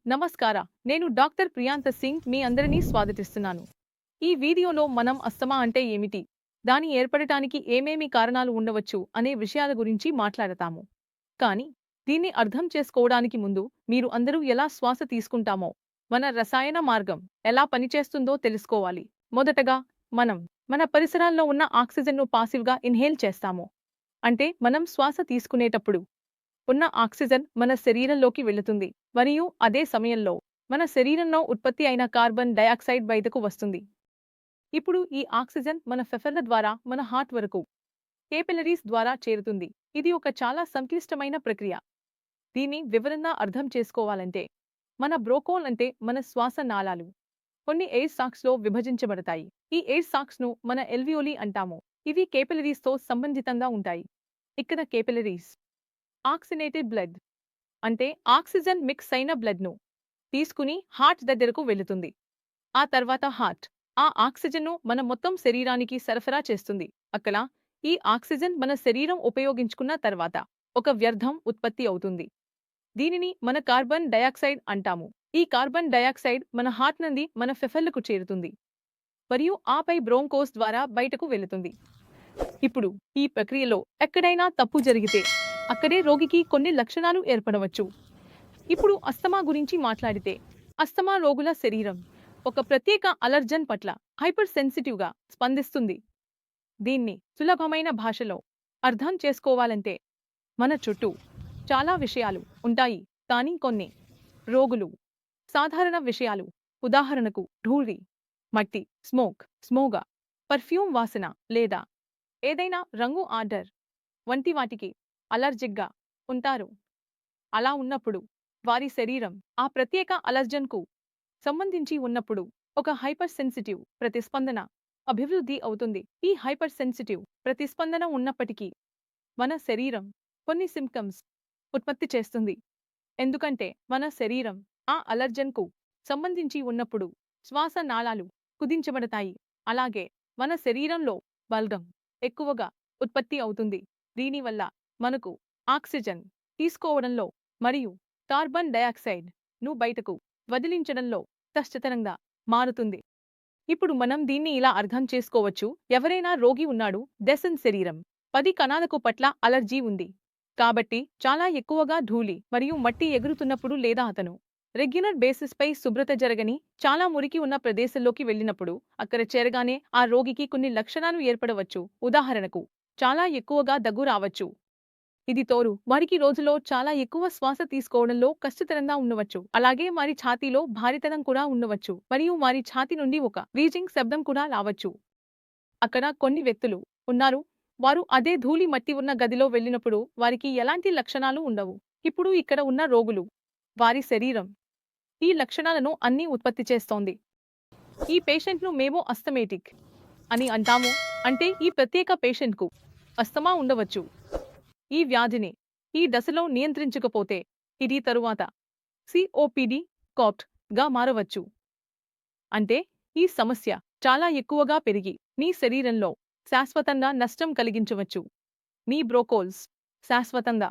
నమస్కార నేను డాక్టర్ ప్రియాంత సింగ్ మీ అందరినీ స్వాగతిస్తున్నాను. ఈ వీడియోలో మనం అస్తమా అంటే ఏమిటి, దాని ఏర్పడటానికి ఏమేమి కారణాలు ఉండవచ్చు అనే విషయాల గురించి మాట్లాడతాము. కానీ దీన్ని అర్థం చేసుకోవడానికి ముందు మీరు అందరూ ఎలా శ్వాస తీసుకుంటామో, మన రసాయన మార్గం ఎలా పనిచేస్తుందో తెలుసుకోవాలి. మొదటగా మనం మన పరిసరాల్లో ఉన్న ఆక్సిజన్ను పాసివ్గా ఇన్హేల్ చేస్తాము. అంటే మనం శ్వాస తీసుకునేటప్పుడు ఉన్న ఆక్సిజన్ మన శరీరంలోకి వెళుతుంది మరియు అదే సమయంలో మన శరీరంలో ఉత్పత్తి అయిన కార్బన్ డయాక్సైడ్ బయటకు వస్తుంది. ఇప్పుడు ఈ ఆక్సిజన్ మన ఫెఫర్ల ద్వారా మన హార్ట్ వరకు కేపిలరీస్ ద్వారా చేరుతుంది. ఇది ఒక చాలా సంక్లిష్టమైన ప్రక్రియ. దీన్ని వివరంగా అర్థం చేసుకోవాలంటే మన బ్రోకోల్ అంటే మన శ్వాస నాళాలు కొన్ని ఎయిర్ సాక్స్ లో విభజించబడతాయి. ఈ ఎయిర్ సాక్స్ ను మన ఎల్వియోలి అంటాము. ఇవి కేపిలరీస్ తో సంబంధితంగా ఉంటాయి. ఇక్కడ కేపిలరీస్ ఆక్సినేటెడ్ బ్లడ్ అంటే ఆక్సిజన్ మిక్స్ అయిన బ్లడ్ ను తీసుకుని హార్ట్ దగ్గరకు వెళుతుంది. ఆ తర్వాత హార్ట్ ఆ ఆక్సిజన్ ను మన మొత్తం శరీరానికి సరఫరా చేస్తుంది. అక్కడ ఈ ఆక్సిజన్ మన శరీరం ఉపయోగించుకున్న తర్వాత ఒక వ్యర్థం ఉత్పత్తి అవుతుంది. దీనిని మన కార్బన్ డయాక్సైడ్ అంటాము. ఈ కార్బన్ డయాక్సైడ్ మన హార్ట్ నుండి మన ఫెఫర్లకు చేరుతుంది మరియు ఆపై బ్రోంకోస్ ద్వారా బయటకు వెళుతుంది. ఇప్పుడు ఈ ప్రక్రియలో ఎక్కడైనా తప్పు జరిగితే అక్కడే రోగికి కొన్ని లక్షణాలు ఏర్పడవచ్చు. ఇప్పుడు అస్తమా గురించి మాట్లాడితే అస్తమా రోగుల శరీరం ఒక ప్రత్యేక అలర్జన్ పట్ల హైపర్ సెన్సిటివ్గా స్పందిస్తుంది. దీన్ని సులభమైన భాషలో అర్థం చేసుకోవాలంటే మన చుట్టూ చాలా విషయాలు ఉంటాయి, కానీ కొన్ని రోగులు సాధారణ విషయాలు, ఉదాహరణకు ధూళి, మట్టి, స్మోగ్, పర్ఫ్యూమ్ వాసన లేదా ఏదైనా రంగు ఆర్డర్ వంటి వాటికి అలర్జిక్గా ఉంటారు. అలా ఉన్నప్పుడు వారి శరీరం ఆ ప్రత్యేక అలర్జన్కు సంబంధించి ఉన్నప్పుడు ఒక హైపర్ సెన్సిటివ్ ప్రతిస్పందన అభివృద్ధి అవుతుంది. ఈ హైపర్ సెన్సిటివ్ ప్రతిస్పందన ఉన్నప్పటికీ మన శరీరం కొన్ని సింప్టమ్స్ ఉత్పత్తి చేస్తుంది. ఎందుకంటే మన శరీరం ఆ అలర్జన్కు సంబంధించి ఉన్నప్పుడు శ్వాస నాళాలు కుదించబడతాయి. అలాగే మన శరీరంలో బల్గం ఎక్కువగా ఉత్పత్తి అవుతుంది. దీనివల్ల మనకు ఆక్సిజన్ తీసుకోవడంలో మరియు కార్బన్ డయాక్సైడ్ ను బయటకు వదిలించడంలో కష్టతరంగా మారుతుంది. ఇప్పుడు మనం దీన్ని ఇలా అర్థం చేసుకోవచ్చు. ఎవరైనా రోగి ఉన్నాడు, దెసన్ శరీరం 10 కణాలకు పట్ల అలర్జీ ఉంది. కాబట్టి చాలా ఎక్కువగా ధూళి మరియు మట్టి ఎగురుతున్నప్పుడు లేదా అతను రెగ్యులర్ బేసిస్ పై శుభ్రత జరగని చాలా మురికి ఉన్న ప్రదేశంలోకి వెళ్ళినప్పుడు అక్కడ చేరగానే ఆ రోగికి కొన్ని లక్షణాలు ఏర్పడవచ్చు. ఉదాహరణకు చాలా ఎక్కువగా దగ్గు రావచ్చు. ఇది తోరు వారికి రోజులో చాలా ఎక్కువ శ్వాస తీసుకోవడంలో కష్టతరంగా ఉండవచ్చు. అలాగే వారి ఛాతీలో భారీతనం కూడా ఉండవచ్చు మరియు వారి ఛాతీ నుండి ఒక వీజింగ్ శబ్దం కూడా రావచ్చు. అక్కడ కొన్ని వ్యక్తులు ఉన్నారు, వారు అదే ధూళి మట్టి ఉన్న గదిలో వెళ్ళినప్పుడు వారికి ఎలాంటి లక్షణాలు ఉండవు. ఇప్పుడు ఇక్కడ ఉన్న రోగులు వారి శరీరం ఈ లక్షణాలను అన్నీ ఉత్పత్తి చేస్తోంది. ఈ పేషెంట్ను మేము అస్తమేటిక్ అని అంటాము. అంటే ఈ ప్రత్యేక పేషెంట్కు అస్తమా ఉండవచ్చు. ఈ వ్యాధిని ఈ దశలో నియంత్రించకపోతే ఇది తరువాత సిఓపిడి కాట్ గా మారవచ్చు. అంటే ఈ సమస్య చాలా ఎక్కువగా పెరిగి నీ శరీరంలో శాశ్వతంగా నష్టం కలిగించవచ్చు. నీ బ్రోకోల్స్ శాశ్వతంగా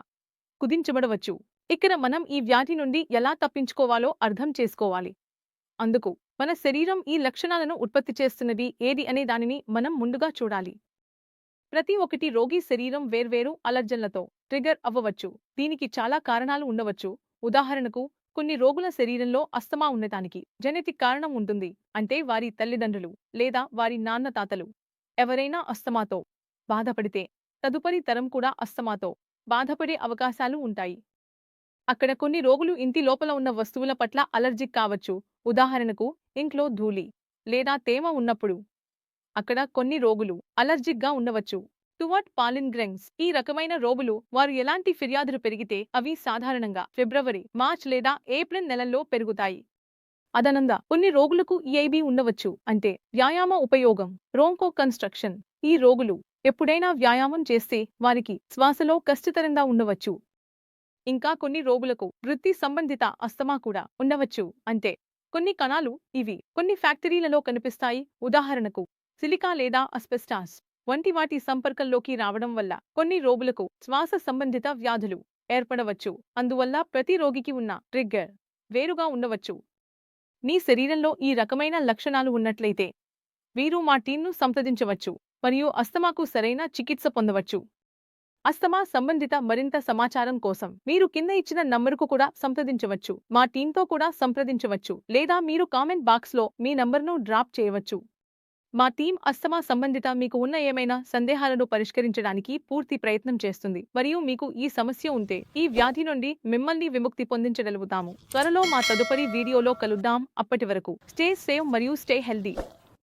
కుదించబడవచ్చు. ఇక్కడ మనం ఈ వ్యాధి నుండి ఎలా తప్పించుకోవాలో అర్థం చేసుకోవాలి. అందుకు మన శరీరం ఈ లక్షణాలను ఉత్పత్తి చేస్తున్నది ఏది అనే దానిని మనం ముందుగా చూడాలి. ప్రతి ఒక్కటి రోగి శరీరం వేర్వేరు అలర్జన్లతో ట్రిగర్ అవ్వవచ్చు. దీనికి చాలా కారణాలు ఉండవచ్చు. ఉదాహరణకు కొన్ని రోగుల శరీరంలో అస్తమా ఉండటానికి జెనెటిక్ కారణం ఉంటుంది. అంటే వారి తల్లిదండ్రులు లేదా వారి నాన్న తాతలు ఎవరైనా అస్తమాతో బాధపడితే తదుపరి తరం కూడా అస్తమాతో బాధపడే అవకాశాలు ఉంటాయి. అక్కడ కొన్ని రోగులు ఇంటి లోపల ఉన్న వస్తువుల పట్ల అలర్జిక్ కావచ్చు. ఉదాహరణకు ఇంట్లో ధూళి లేదా తేమ ఉన్నప్పుడు అక్కడ కొన్ని రోగులు అలర్జిక్ గా ఉండవచ్చు. టువర్డ్ పాలిన్ గ్రెయిన్స్ ఈ రకమైన రోగులు వారు ఎలాంటి ఫిర్యాదులు పెరిగితే అవి సాధారణంగా ఫిబ్రవరి, మార్చ్ లేదా ఏప్రిల్ నెలల్లో పెరుగుతాయి. అదనంగా కొన్ని రోగులకు ఈఐబి ఉండవచ్చు. అంటే వ్యాయామ ఉపయోగం బ్రోంకో కన్స్ట్రక్షన్. ఈ రోగులు ఎప్పుడైనా వ్యాయామం చేస్తే వారికి శ్వాసలో కష్టతరంగా ఉండవచ్చు. ఇంకా కొన్ని రోగులకు వృత్తి సంబంధిత అస్తమా కూడా ఉండవచ్చు. అంటే కొన్ని కణాలు ఇవి కొన్ని ఫ్యాక్టరీలలో కనిపిస్తాయి. ఉదాహరణకు సిలికా లేదా అస్బెస్టాస్ వంటి వాటి సంపర్కంలోకి రావడం వల్ల కొన్ని రోగులకు శ్వాస సంబంధిత వ్యాధులు ఏర్పడవచ్చు. అందువల్ల ప్రతి రోగికి ఉన్న ట్రిగ్గర్ వేరుగా ఉండవచ్చు. మీ శరీరంలో ఈ రకమైన లక్షణాలు ఉన్నట్లయితే మీరు మా టీంను సంప్రదించవచ్చు మరియు అస్తమాకు సరైన చికిత్స పొందవచ్చు. అస్తమా సంబంధిత మరింత సమాచారం కోసం మీరు కింద ఇచ్చిన నంబరుకు కూడా సంప్రదించవచ్చు. మా టీంతో కూడా సంప్రదించవచ్చు లేదా మీరు కామెంట్ బాక్స్లో మీ నంబర్ను డ్రాప్ చేయవచ్చు. మా టీం అస్తమా సంబంధిత మీకు ఉన్న ఏమైనా సందేహాలను పరిష్కరించడానికి పూర్తి ప్రయత్నం చేస్తుంది మరియు మీకు ఈ సమస్య ఉంటే ఈ వ్యాధి నుండి మిమ్మల్ని విముక్తి పొందించగలుగుతాము. త్వరలో మా తదుపరి వీడియోలో కలుద్దాం. అప్పటి వరకు స్టే సేఫ్ మరియు స్టే హెల్దీ.